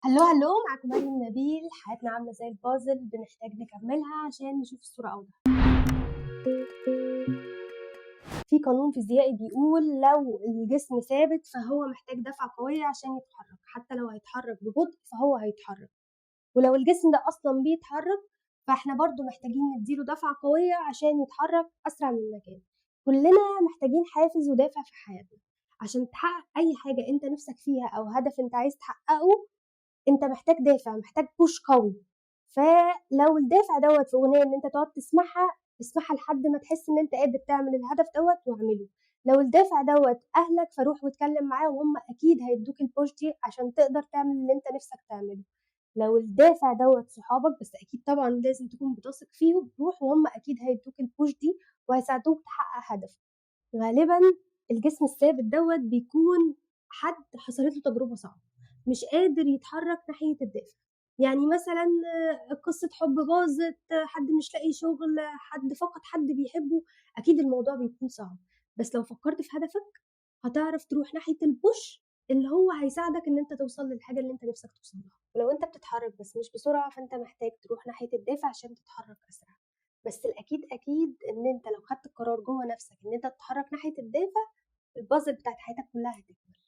هلو هلو، معاكم مريم نبيل. حياتنا عاملة زي البازل، بنحتاج نكملها عشان نشوف الصورة أوضح. في قانون فيزيائي بيقول لو الجسم ثابت فهو محتاج دفعة قوية عشان يتحرك، حتى لو هيتحرك ببطء فهو هيتحرك. ولو الجسم ده أصلا بيتحرك فاحنا برضو محتاجين نديله دفعة قوية عشان يتحرك أسرع من المكان. كلنا محتاجين حافز ودافع في حياتنا عشان تحقق أي حاجة أنت نفسك فيها أو هدف أنت عايز تحققه. أنت محتاج دافع، محتاج push قوي. فلو الدافع دوّة في أغنية إن أنت تقعد تسمعها، اسمعها لحد ما تحس إن أنت قادر تعمل الهدف دوّة واعمله. لو الدافع دوّة أهلك فروح واتكلم معاهم، هُم أكيد هيدوك الpush دي عشان تقدر تعمل اللي أنت نفسك تعمله. لو الدافع دوّة صحابك، بس أكيد طبعًا لازم تكون بتثق فيهم، روح وهُم أكيد هيدوك الpush دي وهيساعدوك تحقق هدفك. غالبًا الجسم الثابت دوّة بيكون حد حصلت له تجربة صعبة، مش قادر يتحرك ناحية الدافع. يعني مثلًا قصة حب باظت، حد مش لاقي شغل، حد فقد حد بيحبه، أكيد الموضوع بيكون صعب. بس لو فكرت في هدفك هتعرف تروح ناحية الpush اللي هو هيساعدك إن أنت توصل للحاجة اللي أنت نفسك توصل لها. ولو أنت بتتحرك بس مش بسرعة فأنت محتاج تروح ناحية الدافع عشان تتحرك أسرع. بس الأكيد أكيد إن أنت لو خدت القرار جوه نفسك إن أنت تتحرك ناحية الدافع، الpuzzle بتاعة حياتك كلها هتكمل.